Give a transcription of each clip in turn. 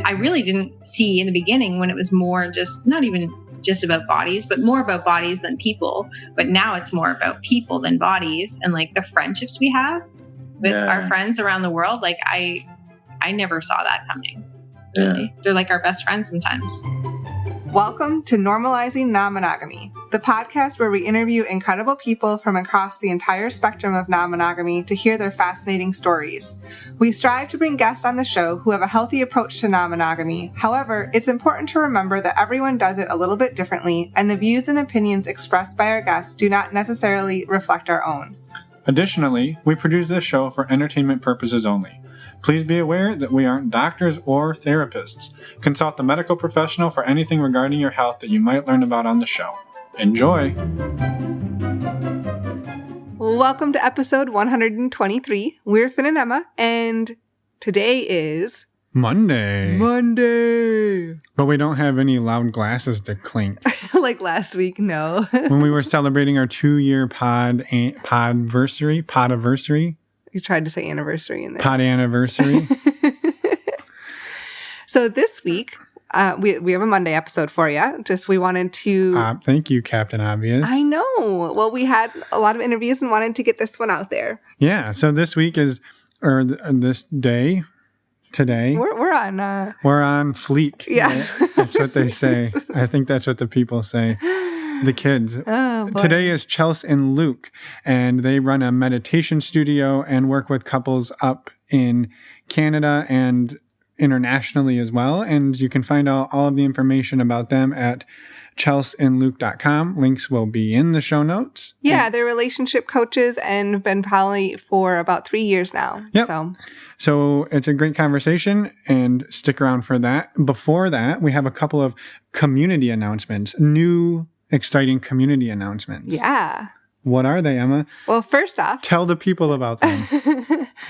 I really didn't see in the beginning when it was more just not even just about bodies, but more about bodies than people. But now it's more about people than bodies, and like the friendships we have with our friends around the world. Like I never saw that coming. Really. They're like our best friends sometimes. Welcome to Normalizing Non-Monogamy, the podcast where we interview incredible people from across the entire spectrum of non-monogamy to hear their fascinating stories. We strive to bring guests on the show who have a healthy approach to non-monogamy. However, it's important to remember that everyone does it a little bit differently, and the views and opinions expressed by our guests do not necessarily reflect our own. Additionally, we produce this show for entertainment purposes only. Please be aware that we aren't doctors or therapists. Consult a medical professional for anything regarding your health that you might learn about on the show. Enjoy! Welcome to episode 123. We're Finn and Emma, and today is... Monday. But we don't have any loud glasses to clink. Like last week, no. When we were celebrating our 2-year podiversary. You tried to say anniversary in there. Pod anniversary. So this week, we have a Monday episode for you. Just we wanted to... thank you, Captain Obvious. I know. Well, we had a lot of interviews and wanted to get this one out there. Yeah. So this week is, or this day, today. We're on... We're on fleek. Yeah. Right? That's what they say. I think that's what the people say. The kids. Oh, boy. Today is Chels and Luc, and they run a meditation studio and work with couples up in Canada and internationally as well. And you can find out all of the information about them at chelsandluc.com. Links will be in the show notes. Yeah, they're relationship coaches and have been probably for about 3 years now. Yep. So it's a great conversation, and stick around for that. Before that, we have a couple of community announcements, new exciting community announcements. Yeah. What are they, Emma? Well, first off, tell the people about them.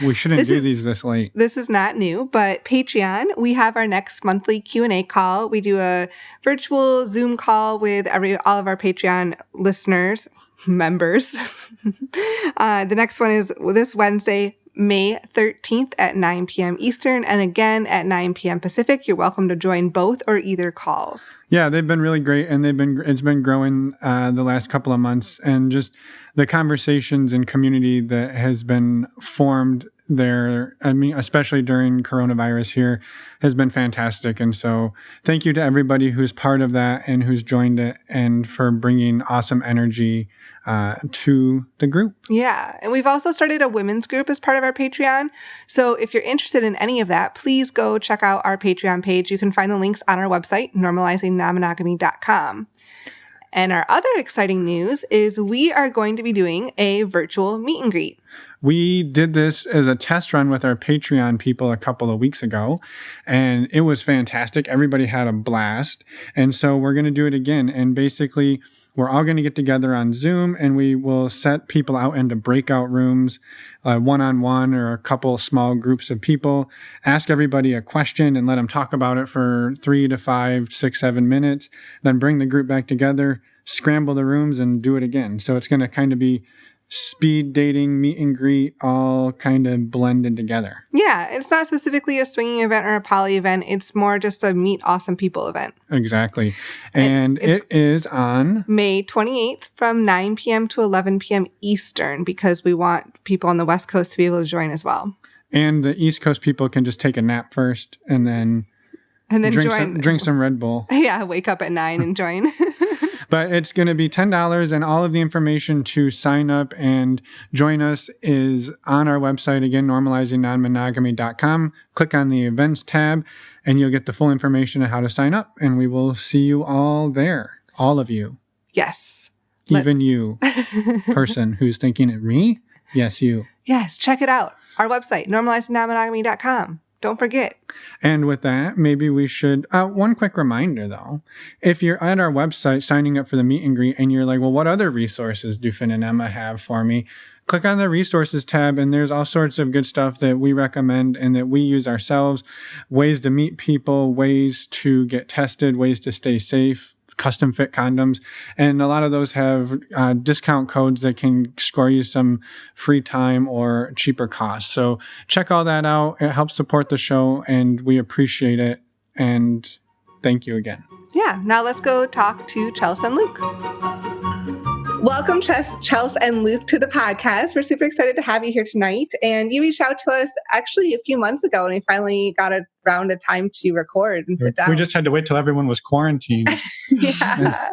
We shouldn't do these this late. This is not new, but Patreon, we have our next monthly Q&A call. We do a virtual Zoom call with all of our Patreon members. The next one is this Wednesday, May 13th at 9 p.m. Eastern, and again at 9 p.m. Pacific. You're welcome to join both or either calls. Yeah, they've been really great, and it's been growing the last couple of months, and just the conversations and community that has been formed there, I mean, especially during coronavirus here, has been fantastic. And so thank you to everybody who's part of that and who's joined it, and for bringing awesome energy to the group. Yeah. And we've also started a women's group as part of our Patreon. So if you're interested in any of that, please go check out our Patreon page. You can find the links on our website, normalizingnonmonogamy.com. And our other exciting news is we are going to be doing a virtual meet and greet. We did this as a test run with our Patreon people a couple of weeks ago, and it was fantastic. Everybody had a blast. And so we're going to do it again. And basically, we're all going to get together on Zoom, and we will set people out into breakout rooms, one-on-one or a couple small groups of people, ask everybody a question and let them talk about it for 3 to 5, 6, 7 minutes, then bring the group back together, scramble the rooms, and do it again. So it's going to kind of be speed dating, meet and greet, all kind of blended together. Yeah, it's not specifically a swinging event or a poly event. It's more just a meet awesome people event. Exactly. And it is on May 28th from 9 p.m. to 11 p.m. Eastern, because we want people on the West Coast to be able to join as well. And the East Coast people can just take a nap first and then drink some Red Bull. Yeah, wake up at 9 and join. But it's going to be $10, and all of the information to sign up and join us is on our website, again, normalizingnonmonogamy.com. Click on the events tab, and you'll get the full information on how to sign up, and we will see you all there. All of you. Yes. Even you, person who's thinking of me. Yes, you. Yes, check it out. Our website, normalizingnonmonogamy.com. Don't forget. And with that, maybe we should... one quick reminder, though. If you're at our website signing up for the meet and greet and you're like, well, what other resources do Finn and Emma have for me? Click on the resources tab, and there's all sorts of good stuff that we recommend and that we use ourselves. Ways to meet people, ways to get tested, ways to stay safe, custom fit condoms. And a lot of those have discount codes that can score you some free time or cheaper costs. So check all that out. It helps support the show, and we appreciate it. And thank you again. Yeah, now let's go talk to Chels and Luc. Welcome, Chels and Luc, to the podcast. We're super excited to have you here tonight. And you reached out to us actually a few months ago, and we finally got around a time to record and sit down. We just had to wait till everyone was quarantined. Yeah.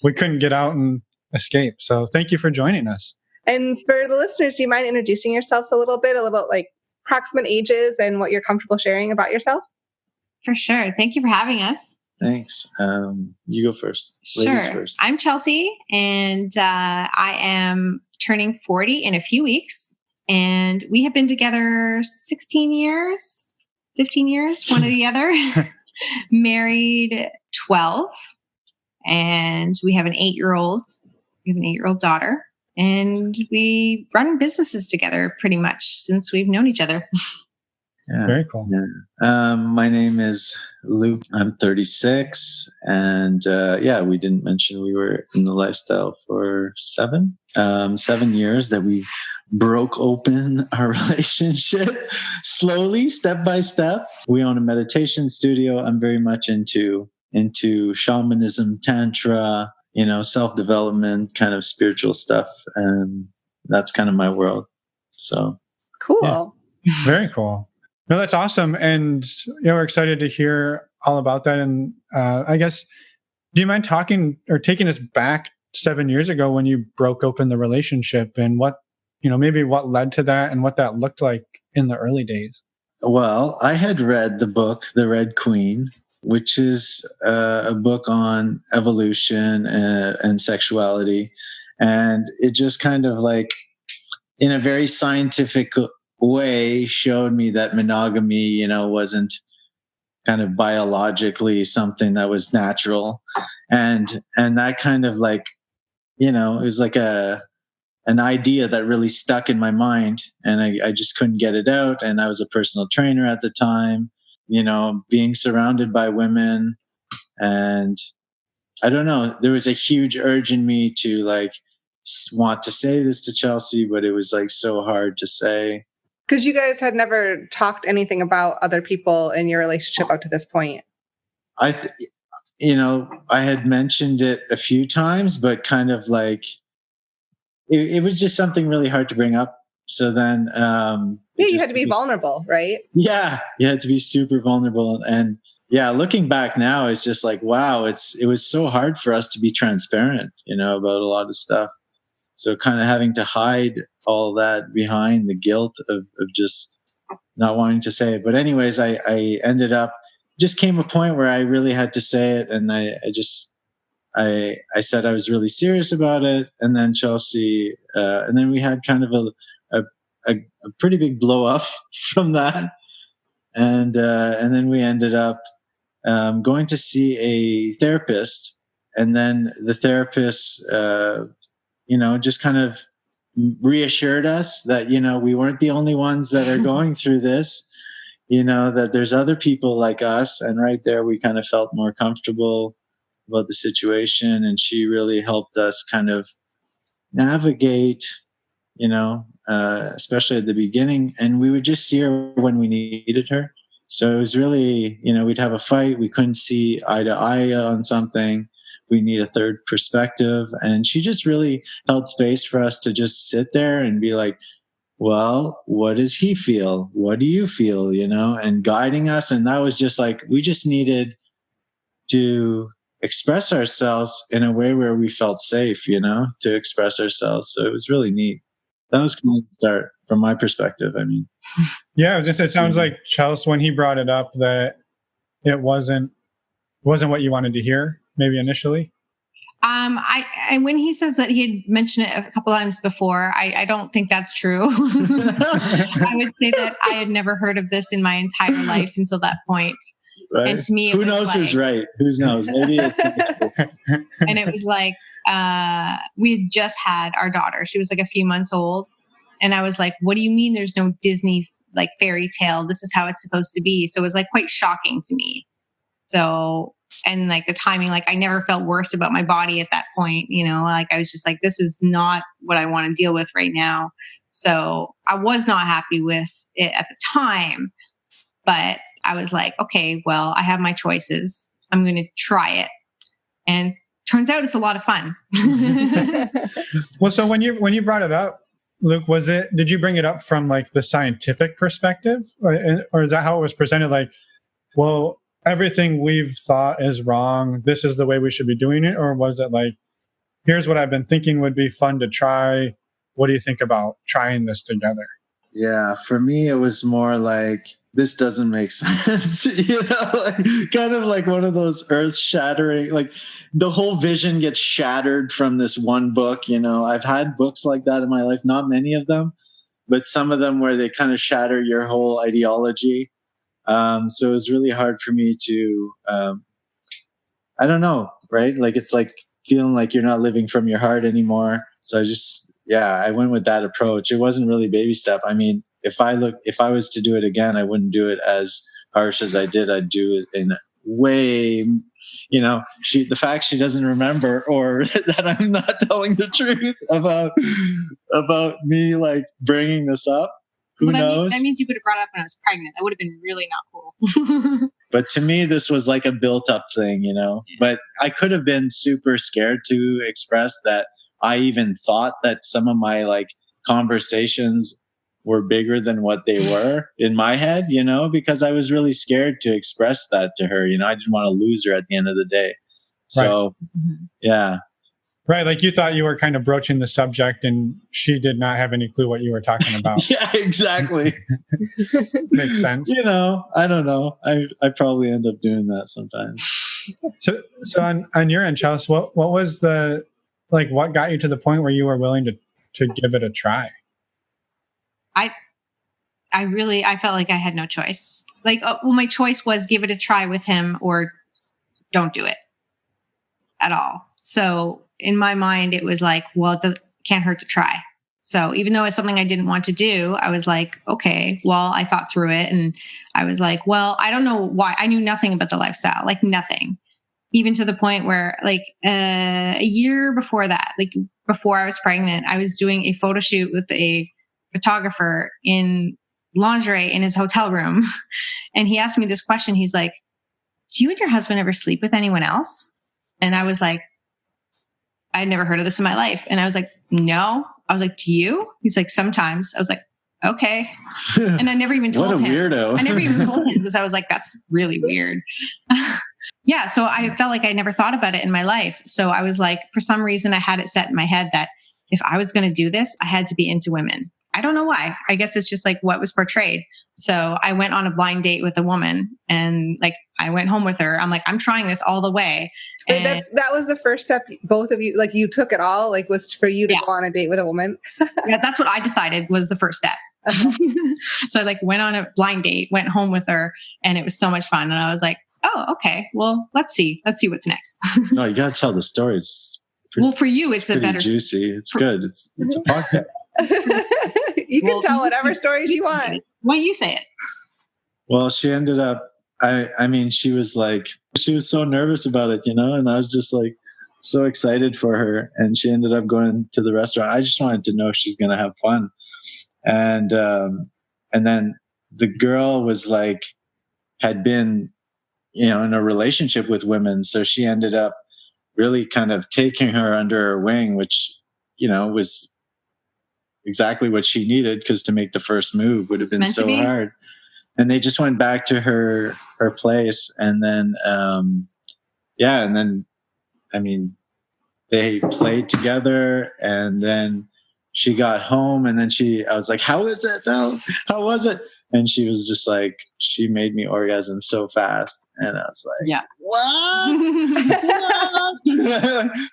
We couldn't get out and escape. So thank you for joining us. And for the listeners, do you mind introducing yourselves a little like approximate ages and what you're comfortable sharing about yourself? For sure. Thank you for having us. Thanks. You go first. Sure. Ladies first. I'm Chelsea, and I am turning 40 in a few weeks. And we have been together 16 years, 15 years, one or the other. Married 12. And we have an 8-year-old. We have an 8-year-old daughter. And we run businesses together pretty much since we've known each other. Yeah. Very cool. Yeah. My name is Luc. I'm 36. And we didn't mention we were in the lifestyle for 7 years that we broke open our relationship slowly, step by step. We own a meditation studio. I'm very much into shamanism, tantra, self-development, kind of spiritual stuff. And that's kind of my world. So cool. Yeah. Very cool. No, that's awesome. And we're excited to hear all about that. And I guess, do you mind talking or taking us back 7 years ago when you broke open the relationship, and what, maybe what led to that and what that looked like in the early days? Well, I had read the book, The Red Queen, which is a book on evolution and sexuality. And it just kind of like, in a very scientific way, showed me that monogamy, wasn't kind of biologically something that was natural. And that kind of like, it was like an idea that really stuck in my mind, and I just couldn't get it out. And I was a personal trainer at the time, being surrounded by women. And I don't know, there was a huge urge in me to like want to say this to Chelsea, but it was like so hard to say. Because you guys had never talked anything about other people in your relationship up to this point. I had mentioned it a few times, but kind of like, it was just something really hard to bring up. So then, you had to be vulnerable, right? Yeah, you had to be super vulnerable. And yeah, looking back now, it's just like, wow, it was so hard for us to be transparent, about a lot of stuff. So kind of having to hide all that behind the guilt of just not wanting to say it. But anyways, I ended up, just came a point where I really had to say it. And I said I was really serious about it. And then Chelsea, and then we had kind of a pretty big blow up from that. And then we ended up going to see a therapist. And then the therapist, just kind of reassured us that, we weren't the only ones that are going through this, that there's other people like us. And right there, we kind of felt more comfortable about the situation. And she really helped us kind of navigate, especially at the beginning. And we would just see her when we needed her. So it was really, we'd have a fight. We couldn't see eye to eye on something. We need a third perspective. And she just really held space for us to just sit there and be like, well, what does he feel? What do you feel? And guiding us. And that was just like, we just needed to express ourselves in a way where we felt safe, to express ourselves. So it was really neat. That was kind of the start from my perspective. I mean, yeah, it sounds like Chels, when he brought it up, that it wasn't what you wanted to hear, maybe initially. When he says that he had mentioned it a couple times before, I don't think that's true. I would say that I had never heard of this in my entire life until that point. Right. And to me, who knows who's right? Who knows? Maybe. And it was like, we had just had our daughter. She was like a few months old. And I was like, what do you mean there's no Disney like fairy tale? This is how it's supposed to be. So it was like quite shocking to me. So and like the timing, like I never felt worse about my body at that point, you know, like I was just like, this is not what I want to deal with right now. So I was not happy with it at the time, but I was like, okay, well, I have my choices. I'm going to try it. And turns out it's a lot of fun. Well, so when you brought it up, Luke, did you bring it up from like the scientific perspective, or is that how it was presented? Like, well, everything we've thought is wrong. This is the way we should be doing it. Or was it like, here's what I've been thinking would be fun to try. What do you think about trying this together? Yeah, for me, it was more like, this doesn't make sense, like, kind of like one of those earth shattering, like the whole vision gets shattered from this one book. I've had books like that in my life, not many of them, but some of them where they kind of shatter your whole ideology. So it was really hard for me to, I don't know, right? Like, it's like feeling like you're not living from your heart anymore. So I went with that approach. It wasn't really baby step. I mean, if I was to do it again, I wouldn't do it as harsh as I did. I'd do it in way, the fact she doesn't remember, or that I'm not telling the truth about me like bringing this up. Who knows? That means you would have brought it up when I was pregnant. That would have been really not cool. But to me, this was like a built up thing, Yeah. But I could have been super scared to express that. I even thought that some of my like conversations were bigger than what they were in my head, because I was really scared to express that to her. I didn't want to lose her at the end of the day. So, yeah. Right. Like you thought you were kind of broaching the subject and she did not have any clue what you were talking about. Yeah, exactly. Makes sense. I don't know. I probably end up doing that sometimes. So on your end, Chels, what was what got you to the point where you were willing to give it a try? I felt like I had no choice. My choice was give it a try with him or don't do it at all. So in my mind, it was like, well, it can't hurt to try. So even though it's something I didn't want to do, I was like, okay, well, I thought through it and I was like, well, I don't know why. I knew nothing about the lifestyle, like nothing. Even to the point where a year before that, before I was pregnant, I was doing a photo shoot with a photographer in lingerie in his hotel room. And he asked me this question. He's like, do you and your husband ever sleep with anyone else? And I was like, I'd never heard of this in my life. And I was like, no. I was like, do you? He's like, sometimes. I was like, okay. And I never even told him. What a weirdo. I never even told him because I was like, that's really weird. Yeah. So I felt like I never thought about it in my life. So I was like, for some reason, I had it set in my head that if I was going to do this, I had to be into women. I don't know why. I guess it's just like what was portrayed. So I went on a blind date with a woman and I went home with her. I'm like, I'm trying this all the way. And that was the first step, both of you, you took it all, was for you to go on a date with a woman. Yeah, that's what I decided was the first step. So I went on a blind date, went home with her, and it was so much fun. And I was like, oh, okay, well, let's see what's next. No, you got to tell the story. For you, it's a better juicy. It's good. It's a podcast. You can tell whatever stories you want. Why you say it? Well, she ended up, I mean, she was so nervous about it, and I was just so excited for her. And she ended up going to the restaurant. I just wanted to know if she's going to have fun. And then the girl was had been, in a relationship with women. So she ended up really kind of taking her under her wing, which, was exactly what she needed, because to make the first move would have been so hard. And they just went back to her place. And then, I mean, they played together, and then she got home, and then I was like, how is it? No, how was it? And she was just she made me orgasm so fast. And I was like, yeah. What?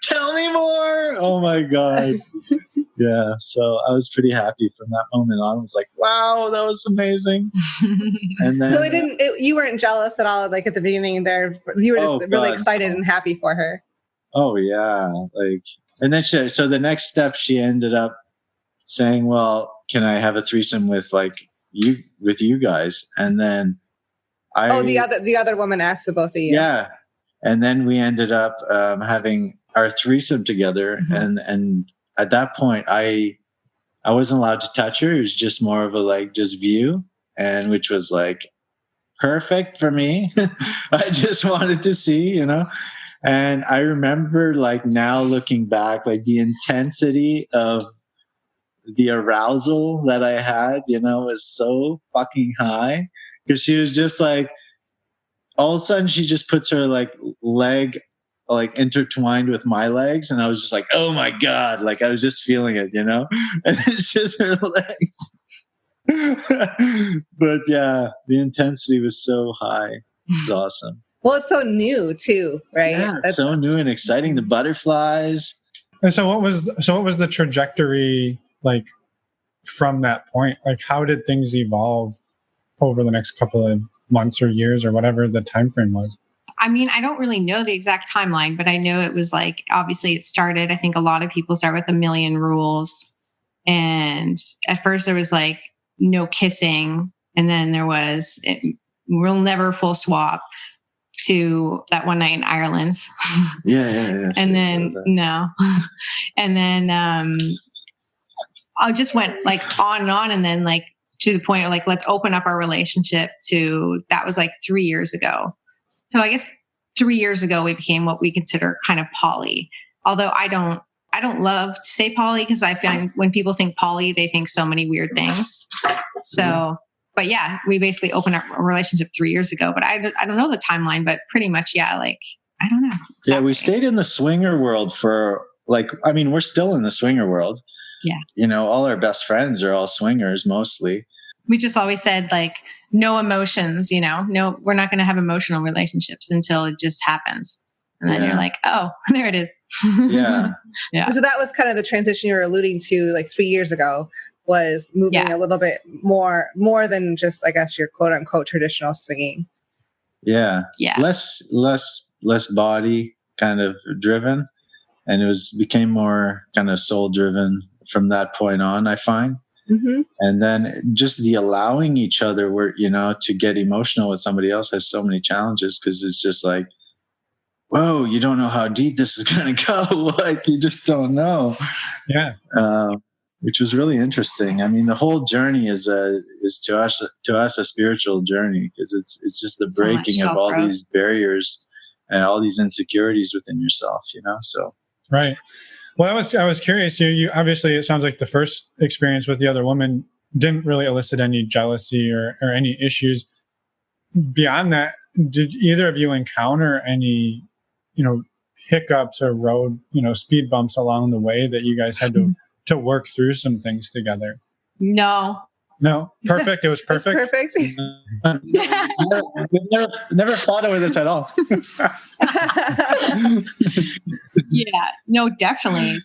Tell me more. Oh my God. Yeah. So I was pretty happy from that moment on. I was like, wow, that was amazing. And then, so you weren't jealous at all, at the beginning there. You were just really excited and happy for her. Oh yeah. And then so the next step, she ended up saying, well, can I have a threesome with you guys? And then the other woman asked the both of you. Yeah. And then we ended up having our threesome together. And at that point, I wasn't allowed to touch her. It was just more of a like just view, and which was like perfect for me. I just wanted to see, you know. And I remember like now looking back, like the intensity of the arousal that I had, you know, was so fucking high, because she was just like, all of a sudden she just puts her like leg like intertwined with my legs, and I was just like, oh my God, like I was just feeling it, you know. And it's just her legs. But yeah, the intensity was so high. It was awesome. Well, it's so new too, right? Yeah, it's so new and exciting. The butterflies. And so what was the trajectory like from that point? Like, how did things evolve over the next couple of months or years or whatever the time frame was? I mean, I don't really know the exact timeline, but I know it was like, obviously it started, I think a lot of people start with 1,000,000 rules. And at first there was like no kissing. And then there was, we'll never full swap, to that one night in Ireland. Yeah. And then, no. And then I just went like on and on. And then like to the point of like, let's open up our relationship to, that was like 3 years ago. So I guess 3 years ago, we became what we consider kind of poly. Although I don't love to say poly, because I find when people think poly, they think so many weird things. So, but yeah, we basically opened up a relationship 3 years ago, but I don't know the timeline, but pretty much, yeah, like, I don't know. Exactly. Yeah, we stayed in the swinger world for like, I mean, we're still in the swinger world. Yeah. You know, all our best friends are all swingers mostly. We just always said like no emotions, you know, no, we're not going to have emotional relationships until it just happens. And then you're like, oh, there it is. Yeah. Yeah. So that was kind of the transition you were alluding to like 3 years ago, was moving a little bit more than just, I guess, your quote unquote traditional swinging. Yeah. Yeah. Less body kind of driven. And it became more kind of soul driven from that point on, I find. Mm-hmm. And then just the allowing each other where, you know, to get emotional with somebody else has so many challenges, because it's just like, whoa, you don't know how deep this is going to go. Like, you just don't know. Yeah. Which was really interesting. I mean, the whole journey is to us a spiritual journey, because it's just the breaking of all these barriers and all these insecurities within yourself, you know? So. Right. Well, I was curious. You obviously, it sounds like the first experience with the other woman didn't really elicit any jealousy or any issues. Beyond that, did either of you encounter any, you know, hiccups or road, you know, speed bumps along the way that you guys had to work through some things together? No. Perfect. It was perfect. It's perfect. We never fought over this at all. Yeah. No, definitely.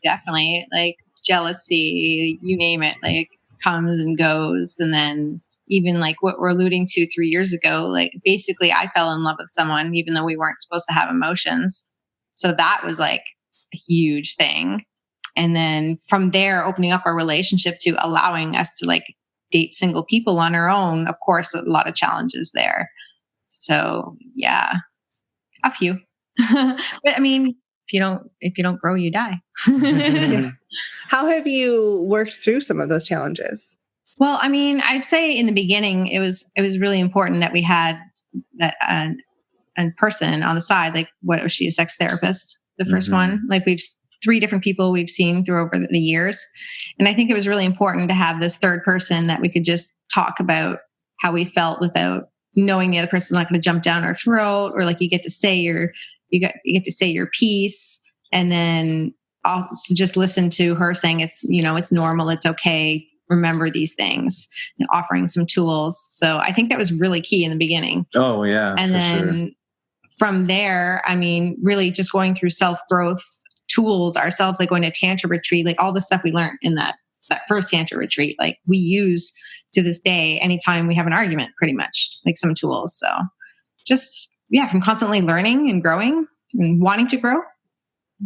Like jealousy, you name it, like comes and goes. And then even like what we're alluding to 3 years ago, like basically I fell in love with someone, even though we weren't supposed to have emotions. So that was like a huge thing. And then from there, opening up our relationship to allowing us to like date single people on our own, of course, a lot of challenges there. So yeah, a few. But I mean, if you don't grow, you die. Yeah. How have you worked through some of those challenges? Well, I mean, I'd say in the beginning, it was really important that we had a person on the side. Like, what was she, a sex therapist? The first one, like we've 3 different people we've seen through over the years. And I think it was really important to have this third person that we could just talk about how we felt without knowing the other person's not going to jump down our throat, or like you get to say your piece, and then also just listen to her saying it's normal, it's okay, remember these things, and offering some tools. So I think that was really key in the beginning. Oh yeah. And then from there, I mean, really just going through self-growth tools ourselves, like going to tantra retreat, like all the stuff we learned in that first tantra retreat, like we use to this day anytime we have an argument, pretty much, like some tools. So just, yeah, from constantly learning and growing and wanting to grow.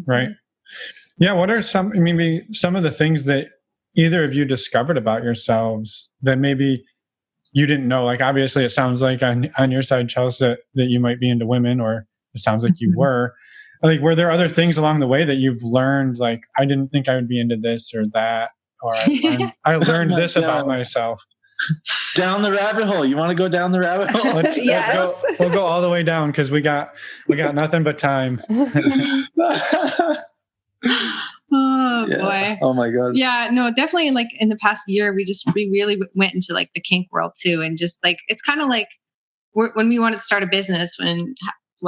Right. Yeah. What are maybe some of the things that either of you discovered about yourselves that maybe you didn't know? Like, obviously it sounds like on your side, Chels, that you might be into women, or it sounds like you were. Like, were there other things along the way that you've learned? Like, I didn't think I would be into this or that, or I learned this about myself. Down the rabbit hole. You want to go down the rabbit hole? Let's go. We'll go all the way down because we got nothing but time. Oh boy. Oh my God. Yeah, no, definitely. Like in the past year, we really went into like the kink world too, and just like it's kind of like when we wanted to start a business when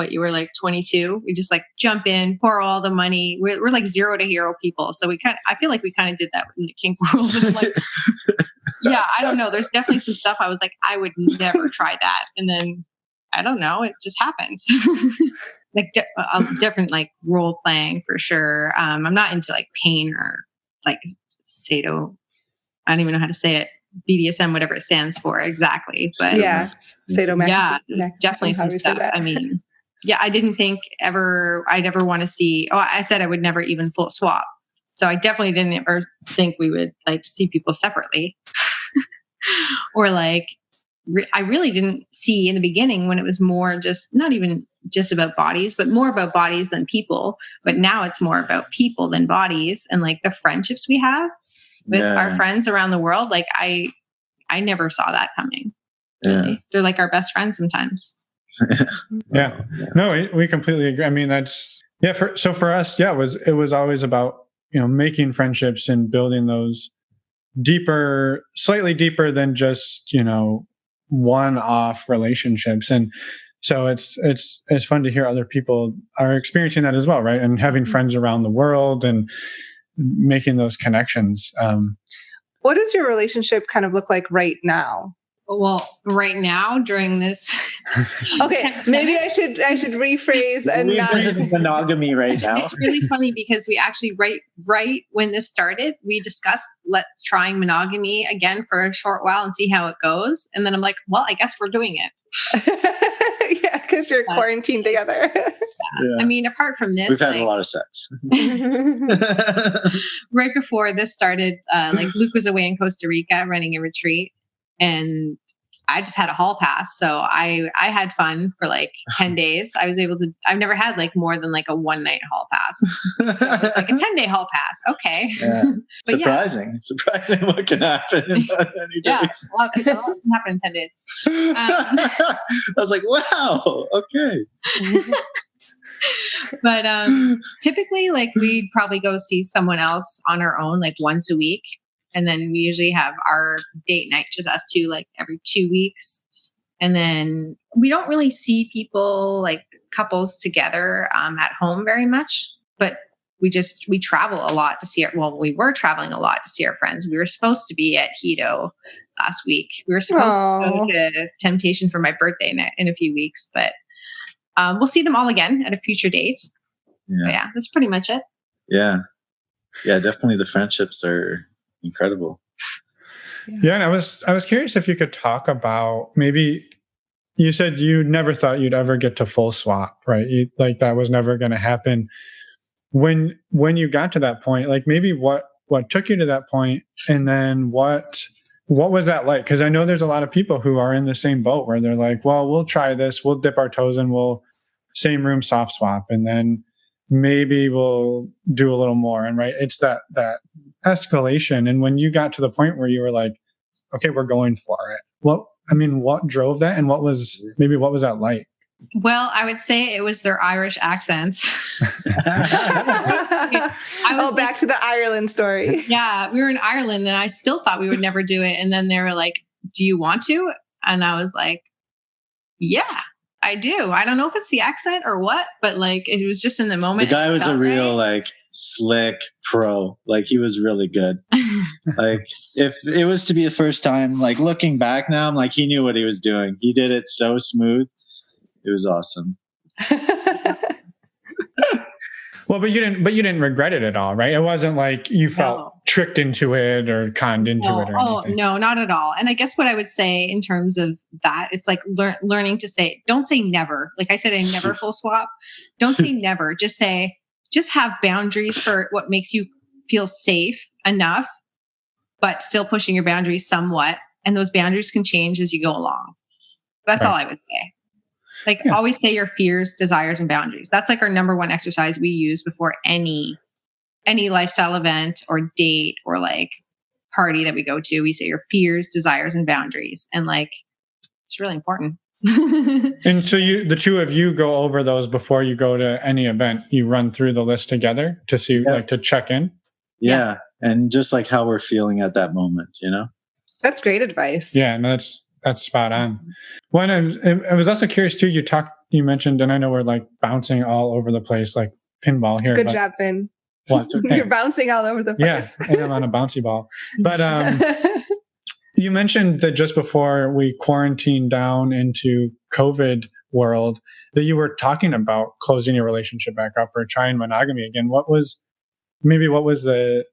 you were like 22, we just like jump in, pour all the money. We're like zero to hero people, so I feel like we kind of did that in the kink world. And like, yeah, I don't know. There's definitely some stuff I was like, I would never try that, and then I don't know, it just happens. Like different like role playing for sure. I'm not into like pain or like sado. I don't even know how to say it. BDSM, whatever it stands for exactly. But sadomasochism. Yeah, there's definitely some stuff. I mean, yeah, I didn't think I'd ever want to see. Oh, I said I would never even full swap. So I definitely didn't ever think we would like see people separately, or like. I really didn't see in the beginning when it was more just not even just about bodies, but more about bodies than people. But now it's more about people than bodies, and like the friendships we have with our friends around the world. Like I never saw that coming. Really. Yeah. They're like our best friends sometimes. Yeah. No, we completely agree. I mean, that's for us, it was always about, making friendships and building those deeper, slightly deeper than just, one-off relationships. And so it's fun to hear other people are experiencing that as well, right? And having friends around the world and making those connections. What does your relationship kind of look like right now? Well, right now during this. Okay, maybe I should rephrase and not monogamy right now. It's really funny because we actually right when this started, we discussed trying monogamy again for a short while and see how it goes. And then I'm like, well, I guess we're doing it. Yeah, because you're quarantined together. Yeah. I mean, apart from this, we've had a lot of sex. Right before this started, like Luc was away in Costa Rica running a retreat. And I just had a hall pass. So I had fun for like 10 days. I've never had like more than like a 1-night hall pass. So it was like a 10-day hall pass. Okay. Yeah. Surprising what can happen in that many days. Yeah, a lot can happen in 10 days. I was like, wow, okay. But typically like we'd probably go see someone else on our own like once a week. And then we usually have our date night, just us two, like every 2 weeks. And then we don't really see people like couples together at home very much, but we travel a lot to see we were traveling a lot to see our friends. We were supposed to be at Hedo last week. We were supposed to go to Temptation for my birthday in a few weeks, but we'll see them all again at a future date. Yeah. But yeah, that's pretty much it. Yeah. Yeah, definitely the friendships are incredible. Yeah, and I was curious if you could talk about, maybe you said you never thought you'd ever get to full swap, right? Like that was never going to happen. When you got to that point, like maybe what took you to that point, and then what was that like? Because I know there's a lot of people who are in the same boat where they're like, well, we'll try this, we'll dip our toes in, we'll same room soft swap, and then maybe we'll do a little more. And right, it's that escalation. And when you got to the point where you were like, okay, we're going for it. What drove that, and what was that like? Well, I would say it was their Irish accents. Back to the Ireland story. Yeah, we were in Ireland and I still thought we would never do it. And then they were like, do you want to? And I was like, yeah, I do. I don't know if it's the accent or what, but like it was just in the moment. The guy was a real like slick pro. Like he was really good. Like if it was to be the first time, like looking back now, I'm like, he knew what he was doing. He did it so smooth. It was awesome. Well, but you didn't regret it at all, right? It wasn't like you felt tricked into it or conned into it or anything. No, not at all. And I guess what I would say in terms of that, it's like learning to say, don't say never. Like I said, I never full swap. Don't say never. Just have boundaries for what makes you feel safe enough, but still pushing your boundaries somewhat. And those boundaries can change as you go along. That's all I would say. Like always say your fears, desires, and boundaries. That's like our number one exercise we use before any lifestyle event or date or like party that we go to. We say your fears, desires, and boundaries. And like, it's really important. And so the two of you go over those before you go to any event. You run through the list together to see, like, to check in. Yeah. And just like how we're feeling at that moment, you know? That's great advice. Yeah, no, that's spot on. Well, I was also curious too, you mentioned, and I know we're like bouncing all over the place, like pinball here. Good job, Finn. Well, it's okay. You're bouncing all over the place. Yeah, and I'm on a bouncy ball. But you mentioned that just before we quarantined down into COVID world, that you were talking about closing your relationship back up or trying monogamy again. What was the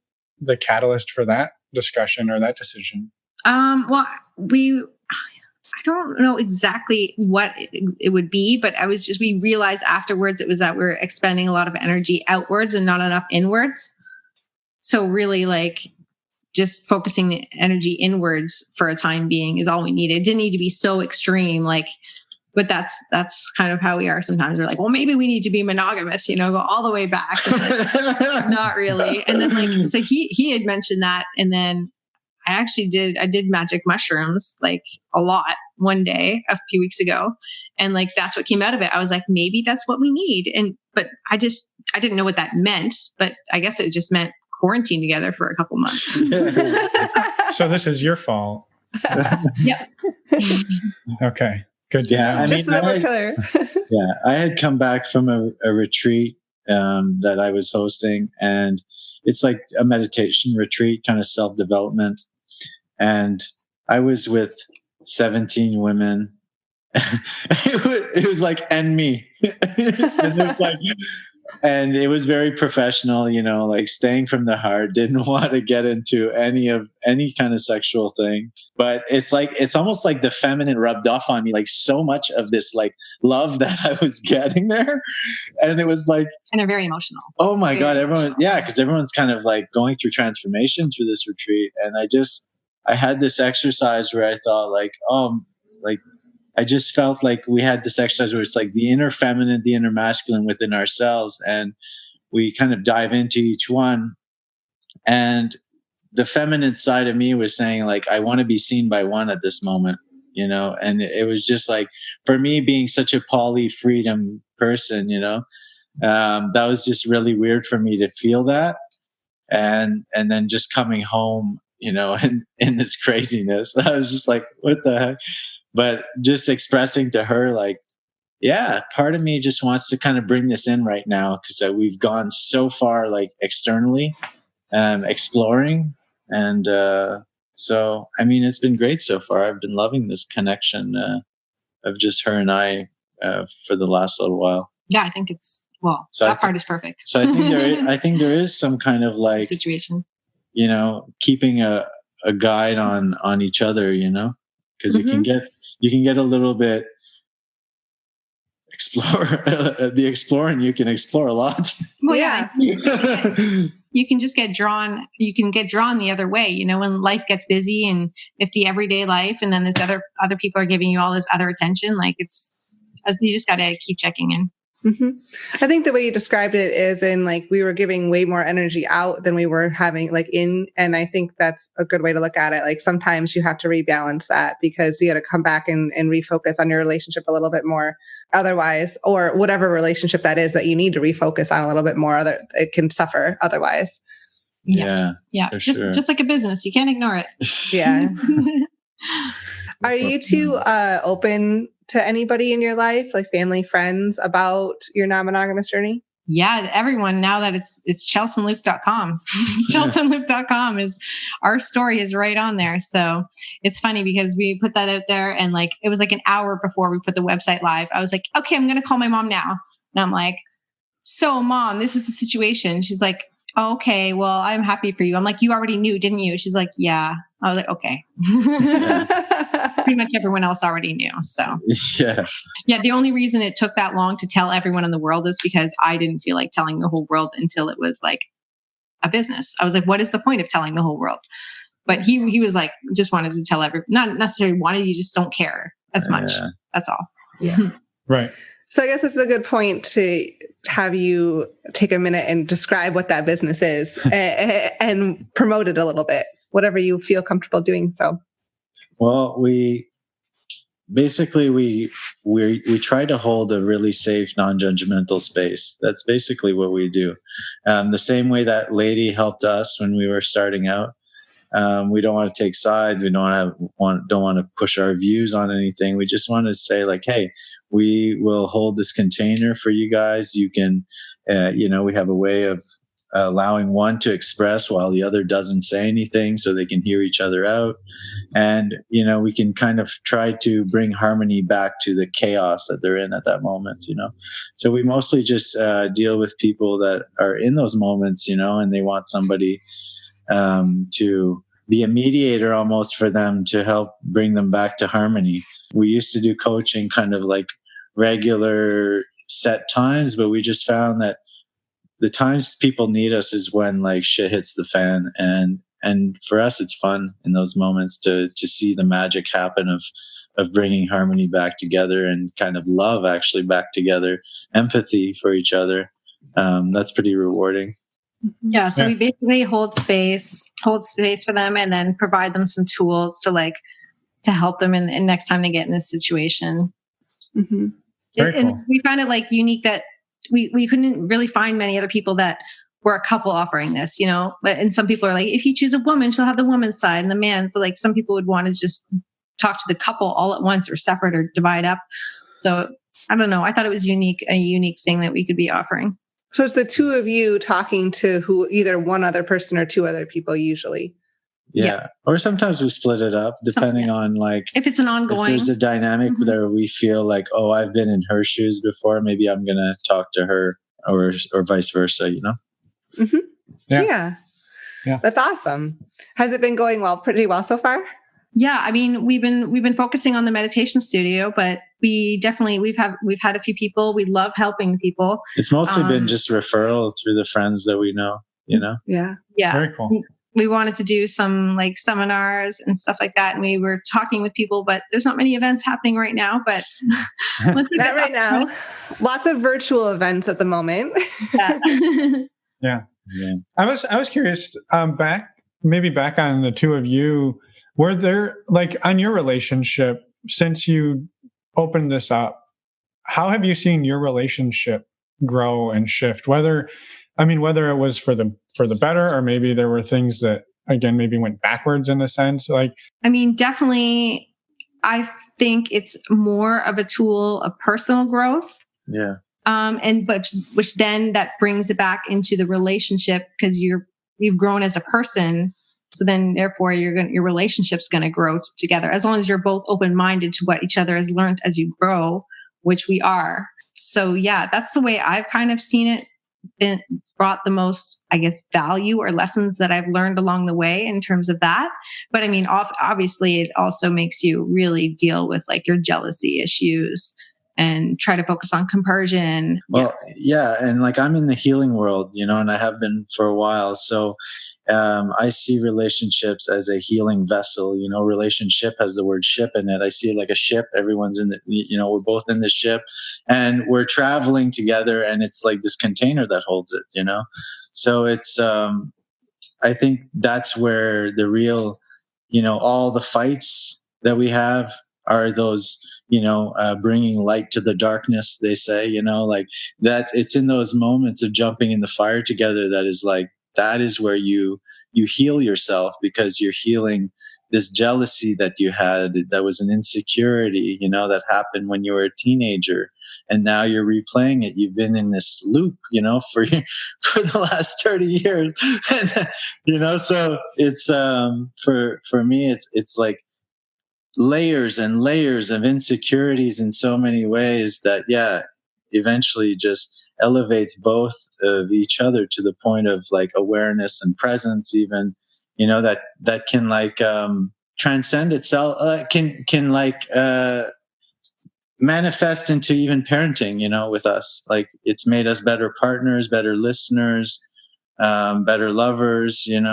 catalyst for that discussion or that decision? Well, I don't know exactly what it would be, but we realized afterwards it was that we're expending a lot of energy outwards and not enough inwards. So really like just focusing the energy inwards for a time being is all we needed. It didn't need to be so extreme, like, but that's kind of how we are sometimes. We're like, well, maybe we need to be monogamous, go all the way back. Not really. And then like, so he had mentioned that. And then I did magic mushrooms like a lot one day a few weeks ago. And like, that's what came out of it. I was like, maybe that's what we need. But I didn't know what that meant, but I guess it just meant quarantine together for a couple months. So this is your fault. Yep. Okay. Good. Yeah. Just so that we're clear. Yeah. I had come back from a retreat that I was hosting, and it's like a meditation retreat, kind of self-development. And I was with 17 women. It was like, and me. And it was very professional, like staying from the heart, didn't want to get into any kind of sexual thing. But it's almost like the feminine rubbed off on me, like so much of this like love that I was getting there. And it was like, and they're very emotional. Oh my God, everyone. Yeah. Cause everyone's kind of like going through transformation through this retreat. And I had this exercise where I thought I just felt like we had this exercise where it's like the inner feminine, the inner masculine within ourselves. And we kind of dive into each one. And the feminine side of me was saying like, I want to be seen by one at this moment, and it was just like, for me being such a poly freedom person, that was just really weird for me to feel that. And then just coming home, in this craziness, I was just like, what the heck? But just expressing to her, like, yeah, part of me just wants to kind of bring this in right now because we've gone so far, like externally, exploring. And so, I mean, it's been great so far. I've been loving this connection of just her and I for the last little while. Yeah, I think that part is perfect. So I think there is some kind of like situation, keeping a guide on each other, because you can get a little bit exploring. You can explore a lot. Well, yeah. You can just get drawn. You can get drawn the other way. When life gets busy and it's the everyday life, and then this other people are giving you all this other attention. Like you just got to keep checking in. Mm-hmm. I think the way you described it is in like we were giving way more energy out than we were having like in. And I think that's a good way to look at it. Like sometimes you have to rebalance that because you got to come back and refocus on your relationship a little bit more. Otherwise, or whatever relationship that is that you need to refocus on a little bit more, it can suffer otherwise. Yeah. Just like a business. You can't ignore it. Yeah. Are you two open to anybody in your life, like family, friends, about your non-monogamous journey? Yeah, everyone, now that it's chelsandluc.com. Chelsandluc.com is our story is right on there. So it's funny because we put that out there and like it was like an hour before we put the website live. I was like, okay, I'm gonna call my mom now. And I'm like, so Mom, this is the situation. She's like, oh, okay, well, I'm happy for you. I'm like, you already knew, didn't you? She's like, yeah. I was like, okay. Pretty much everyone else already knew. So yeah. The only reason it took that long to tell everyone in the world is because I didn't feel like telling the whole world until it was like a business. I was like, what is the point of telling the whole world? But he was like, just wanted to tell everyone, not necessarily wanted, you just don't care as much. That's all. Yeah. Right. So I guess this is a good point to have you take a minute and describe what that business is and promote it a little bit, whatever you feel comfortable doing so. Well, we try to hold a really safe, non-judgmental space. That's basically what we do. The same way that lady helped us when we were starting out. We don't want to take sides. We don't want to push our views on anything. We just want to say like, hey, we will hold this container for you guys. You can, we have a way of allowing one to express while the other doesn't say anything, so they can hear each other out. And we can kind of try to bring harmony back to the chaos that they're in at that moment. So we mostly just deal with people that are in those moments, and they want somebody to be a mediator almost for them to help bring them back to harmony. We used to do coaching kind of like regular set times, but we just found that the times people need us is when like shit hits the fan. And for us, it's fun in those moments to see the magic happen of bringing harmony back together and kind of love actually back together, empathy for each other. That's pretty rewarding. Yeah. So we basically hold space for them and then provide them some tools to help them in next time they get in this situation. Mm-hmm. And we find it like unique that we couldn't really find many other people that were a couple offering this, and some people are like, if you choose a woman, she'll have the woman's side and the man, but like some people would want to just talk to the couple all at once or separate or divide up. So I don't know. I thought it was a unique thing that we could be offering. So it's the two of you talking to either one other person or two other people usually. Yeah. Or sometimes we split it up depending on like if it's an ongoing. If there's a dynamic where we feel like, oh, I've been in her shoes before, maybe I'm going to talk to her or vice versa, Mm-hmm. Yeah. That's awesome. Has it been going pretty well so far? Yeah, I mean, we've been focusing on the meditation studio, but we've had a few people. We love helping people. It's mostly been just referral through the friends that we know, Yeah. Very cool. We wanted to do some like seminars and stuff like that, and we were talking with people, but there's not many events happening right now. But not right now. Lots of virtual events at the moment. Yeah. I was curious. Back on the two of you. Were there, like, on your relationship, since you opened this up, how have you seen your relationship grow and shift? Whether it was for the better, or maybe there were things that, again, maybe went backwards in a sense. Like, I mean, definitely, I think it's more of a tool of personal growth. Yeah. Which then that brings it back into the relationship because you've grown as a person. So then, therefore, your relationship's going to grow together as long as you're both open-minded to what each other has learned as you grow, which we are. So yeah, that's the way I've kind of seen it. Brought the most, I guess, value or lessons that I've learned along the way in terms of that. But I mean, obviously, it also makes you really deal with like your jealousy issues and try to focus on compersion. Well, yeah, and like I'm in the healing world, and I have been for a while, so. I see relationships as a healing vessel. Relationship has the word ship in it. I see it like a ship. Everyone's in we're both in the ship and we're traveling together, and it's like this container that holds it, So it's, I think that's where the real, all the fights that we have are those, bringing light to the darkness, they say, like that. It's in those moments of jumping in the fire together that is where you heal yourself, because you're healing this jealousy that you had that was an insecurity, that happened when you were a teenager, and now you're replaying it. You've been in this loop, for the last 30 years, so it's for me it's like layers and layers of insecurities in so many ways that eventually just elevates both of each other to the point of like awareness and presence, even, that can like transcend itself, can like manifest into even parenting, with us. Like it's made us better partners, better listeners, better lovers, in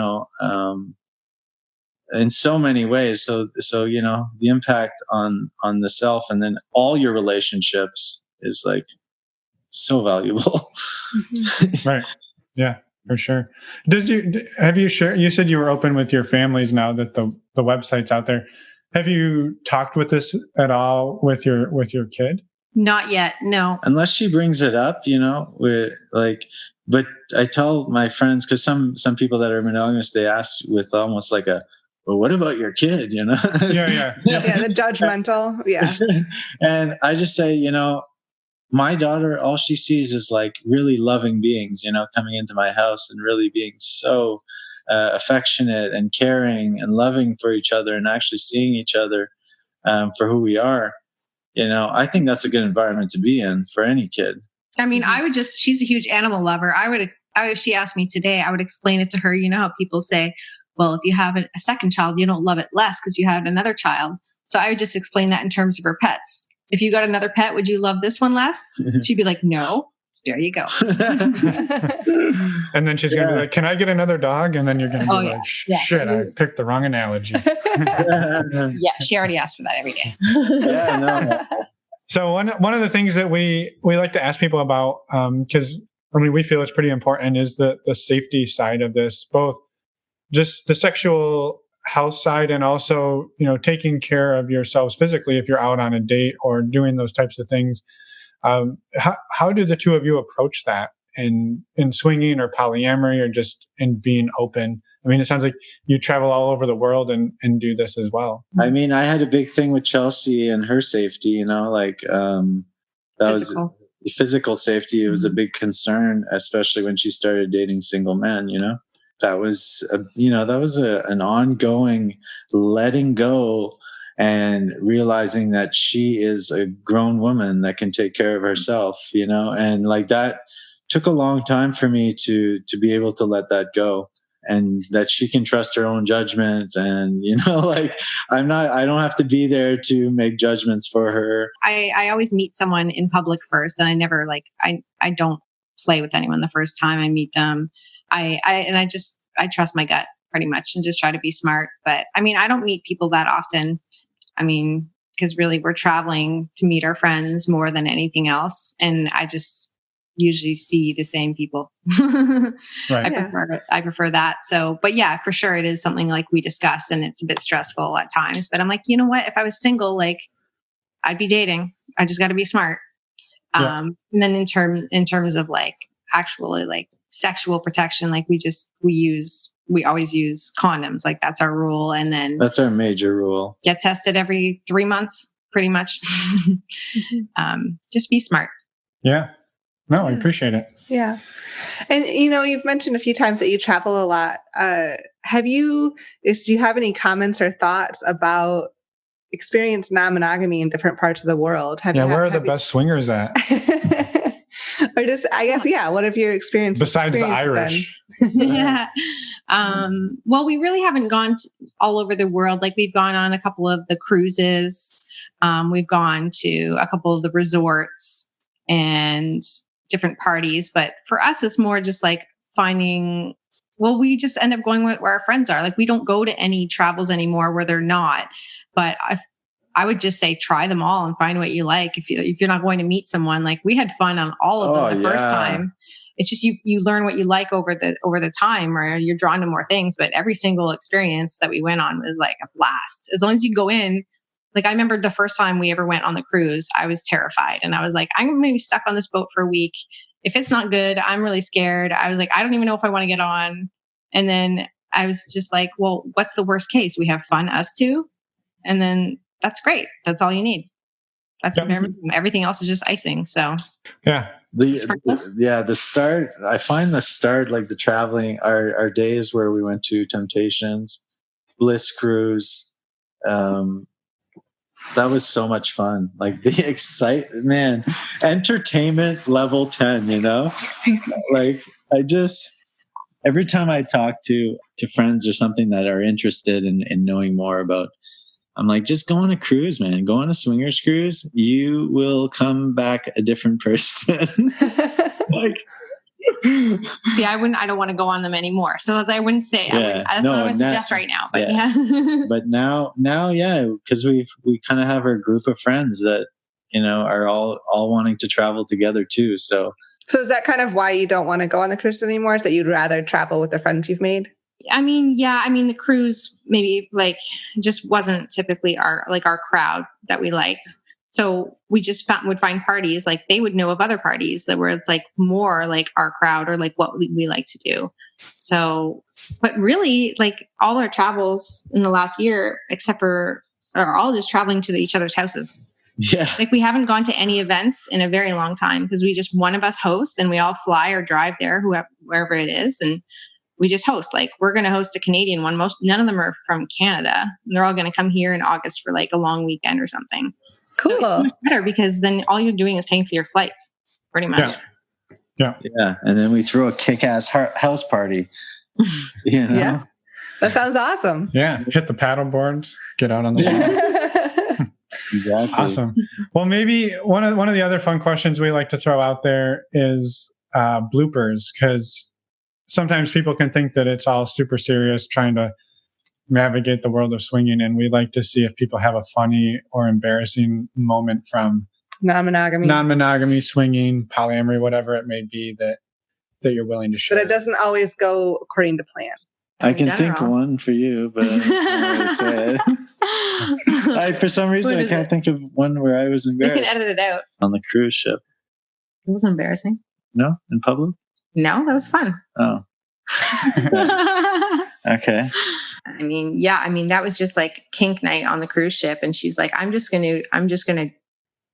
so many ways. So the impact on the self and then all your relationships is like so valuable. Right. Yeah, for sure. Have you shared, you said you were open with your families now that the website's out there. Have you talked with this at all with your kid? Not yet. No. Unless she brings it up, with like, but I tell my friends, because some people that are monogamous, they ask with almost like well, what about your kid? Yeah, the judgmental. Yeah. And I just say, my daughter, all she sees is like really loving beings, coming into my house and really being so affectionate and caring and loving for each other and actually seeing each other for who we are. I think that's a good environment to be in for any kid. I mean, she's a huge animal lover. If she asked me today, I would explain it to her. You know how people say, well, if you have a second child, you don't love it less because you had another child. So I would just explain that in terms of her pets. If you got another pet, would you love this one less? She'd be like, no. There you go. And then she's going to be like, can I get another dog? And then you're going to be like, shit, I picked the wrong analogy. Yeah, she already asked for that every day. Yeah, no. So one of the things that we like to ask people about, because we feel it's pretty important, is the safety side of this, both just the sexual health side and also, taking care of yourselves physically if you're out on a date or doing those types of things. How do the two of you approach that in swinging or polyamory or just in being open? I mean, it sounds like you travel all over the world and do this as well. I mean, I had a big thing with Chelsea and her safety, that Physical. was physical safety. It was a big concern, especially when she started dating single men, that was, an ongoing letting go and realizing that she is a grown woman that can take care of herself, and like that took a long time for me to be able to let that go, and that she can trust her own judgment. And, I don't have to be there to make judgments for her. I always meet someone in public first, and I never I don't play with anyone the first time I meet them. I trust my gut pretty much and just try to be smart. But I mean, I don't meet people that often. I mean, because really we're traveling to meet our friends more than anything else. And I just usually see the same people. Right. I prefer that. So, but yeah, for sure. It is something like we discuss, and it's a bit stressful at times, but I'm like, you know what, if I was single, I'd be dating. I just got to be smart. Yeah. And then in terms of actually sexual protection, we always use condoms. That's our rule. And then that's our major rule. Get tested every 3 months, pretty much. Just be smart. Yeah. No, I appreciate it. Yeah. And, you've mentioned a few times that you travel a lot. Do you have any comments or thoughts about experience non-monogamy in different parts of the world? Where are the best swingers at? Or just, I guess, what have your experiences besides the Irish? Yeah. Well, we really haven't gone all over the world. We've gone on a couple of the cruises. We've gone to a couple of the resorts and different parties. But for us, it's more just finding, we just end up going where our friends are. We don't go to any travels anymore where they're not. But I would just say try them all and find what you like. If you're not going to meet someone, we had fun on all of them the first time. It's just you learn what you like over the time, or you're drawn to more things. But every single experience that we went on was a blast. As long as you go in, I remember the first time we ever went on the cruise, I was terrified, and I was like, I'm going to be stuck on this boat for a week. If it's not good, I'm really scared. I was like, I don't even know if I want to get on. And then I was just like, well, what's the worst case? We have fun, us two, and then that's great. That's all you need. That's the bare minimum. Everything else is just icing. So yeah. The start, I find the start, the traveling, our days where we went to Temptations, Bliss Cruise, that was so much fun. The excitement, man, entertainment level 10, every time I talk to friends or something that are interested in knowing more about, I'm like, just go on a cruise, man. Go on a swingers cruise. You will come back a different person. See, I don't want to go on them anymore. So I wouldn't say, that's what I would suggest right now. But yeah. But now, because we kind of have our group of friends that, are all wanting to travel together too. So is that kind of why you don't want to go on the cruise anymore? Is that you'd rather travel with the friends you've made? I mean, the cruise maybe like just wasn't typically our crowd that we liked. So we just would find parties, like they would know of other parties that where it's like more like our crowd or like what we like to do. So, but really like all our travels in the last year, except for, are all just traveling to each other's houses. Yeah. Like we haven't gone to any events in a very long time because we just, one of us hosts and we all fly or drive there, wherever it is. And we just host. Like we're going to host a Canadian one. None of them are from Canada. And they're all going to come here in August for like a long weekend or something. Cool. So it's much better because then all you're doing is paying for your flights, pretty much. Yeah. And then we throw a kick-ass house party. Yeah. That sounds awesome. Yeah. Hit the paddle boards. Get out on the water. Exactly. Awesome. Well, maybe one of the other fun questions we like to throw out there is bloopers, because sometimes people can think that it's all super serious trying to navigate the world of swinging, and we like to see if people have a funny or embarrassing moment from non-monogamy, swinging, polyamory, whatever it may be that you're willing to share. But it doesn't always go according to plan. I can think of one for you, but I don't know how to say it. For some reason, I can't think of one where I was embarrassed. You can edit it out. On the cruise ship. It wasn't embarrassing. No? In public? No, that was fun. Oh. Okay. I mean, that was just like kink night on the cruise ship. And she's like, I'm just going to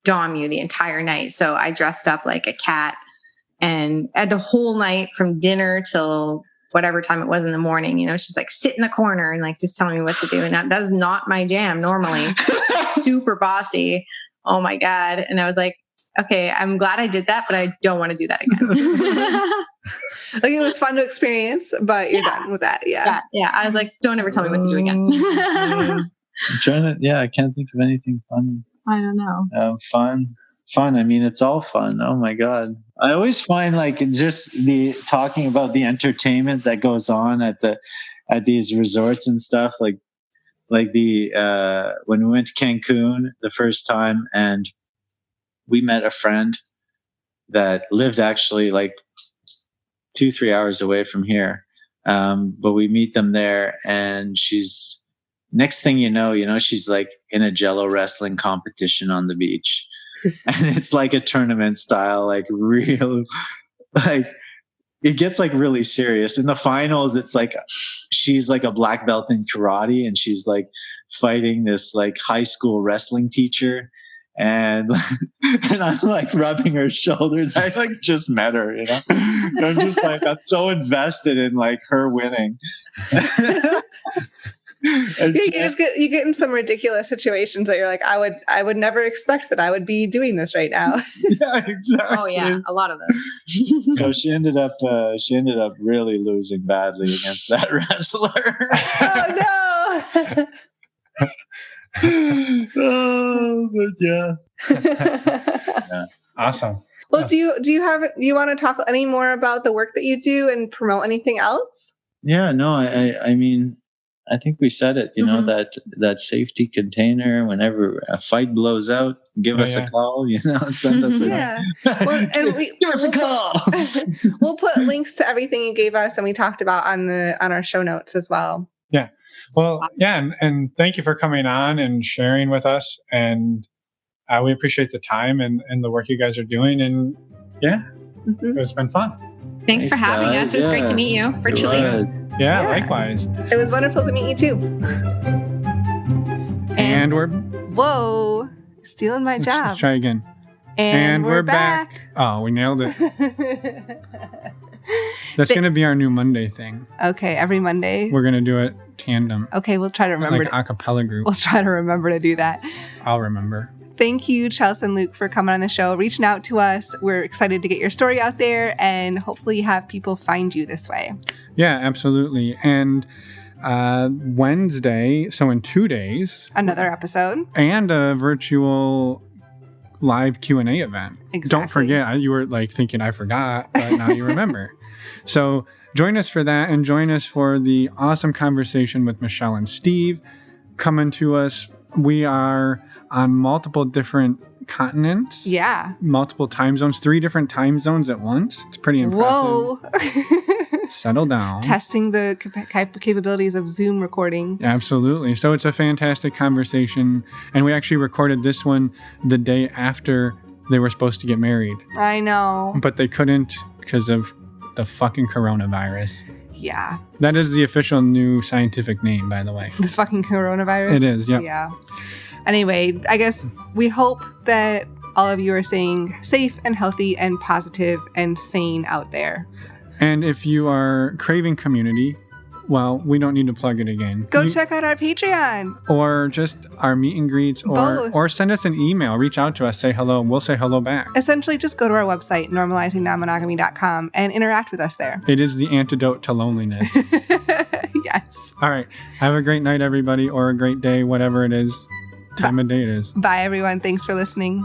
dom you the entire night. So I dressed up like a cat and the whole night from dinner till whatever time it was in the morning, she's like, sit in the corner and like, just telling me what to do. And that's not my jam normally. Super bossy. Oh my God. And I was like, okay, I'm glad I did that, but I don't want to do that again. Like it was fun to experience, but you're done with that. Yeah. I was like, don't ever tell me what to do again. I'm trying to, I can't think of anything funny. I don't know. Fun. I mean, it's all fun. Oh my God. I always find like just the talking about the entertainment that goes on at these resorts and stuff, like the when we went to Cancun the first time, and we met a friend that lived actually like 2-3 hours away from here. But we meet them there, and she's, next thing you know, she's like in a Jello wrestling competition on the beach. And it's like a tournament style, like real, like it gets like really serious. In the finals, it's like she's like a black belt in karate, and she's like fighting this like high school wrestling teacher. And I'm like rubbing her shoulders. I like just met her, I'm just like, I'm so invested in like her winning. You get in some ridiculous situations that you're like, I would never expect that I would be doing this right now. Yeah, exactly. Oh yeah, a lot of those. So she ended up really losing badly against that wrestler. Oh no. Oh, but yeah. Yeah. Awesome. Well, do you want to talk any more about the work that you do and promote anything else? Yeah, no, I mean, I think we said it, that safety container, whenever a fight blows out, give us a call, send us give us a call. We'll put links to everything you gave us and we talked about on our show notes as well. Yeah. Well, yeah. And thank you for coming on and sharing with us. And we appreciate the time and the work you guys are doing. And it's been fun. Thanks for having us. It was great to meet you virtually. Yeah, likewise. It was wonderful to meet you too. And we're... Whoa, stealing my job. Let's try again. And we're back. Oh, we nailed it. That's going to be our new Monday thing. Okay, every Monday. We're going to do it tandem. Okay, we'll try to remember. Like a cappella group. We'll try to remember to do that. I'll remember. Thank you, Chels and Luc, for coming on the show, reaching out to us. We're excited to get your story out there and hopefully have people find you this way. Yeah, absolutely. And Wednesday, so in 2 days. Another episode. And a virtual live Q&A event. Exactly. Don't forget, you were like thinking I forgot, but now you remember. So join us for that, and join us for the awesome conversation with Michelle and Steve, coming to us We are on multiple different continents. Yeah. Multiple time zones, 3 different time zones at once. It's pretty impressive. Whoa. Settle down. Testing the capabilities of Zoom recording. Absolutely. So it's a fantastic conversation. And we actually recorded this one the day after they were supposed to get married. I know. But they couldn't because of the fucking coronavirus. Yeah. That is the official new scientific name, by the way. The fucking coronavirus? It is, yep. Yeah. Anyway, I guess we hope that all of you are staying safe and healthy and positive and sane out there. And if you are craving community, well, we don't need to plug it again. Go check out our Patreon. Or just our meet and greets. Or send us an email. Reach out to us. Say hello. We'll say hello back. Essentially, just go to our website, normalizingnonmonogamy.com, and interact with us there. It is the antidote to loneliness. Yes. All right. Have a great night, everybody, or a great day, whatever it is. Time of day it is. Bye, everyone. Thanks for listening.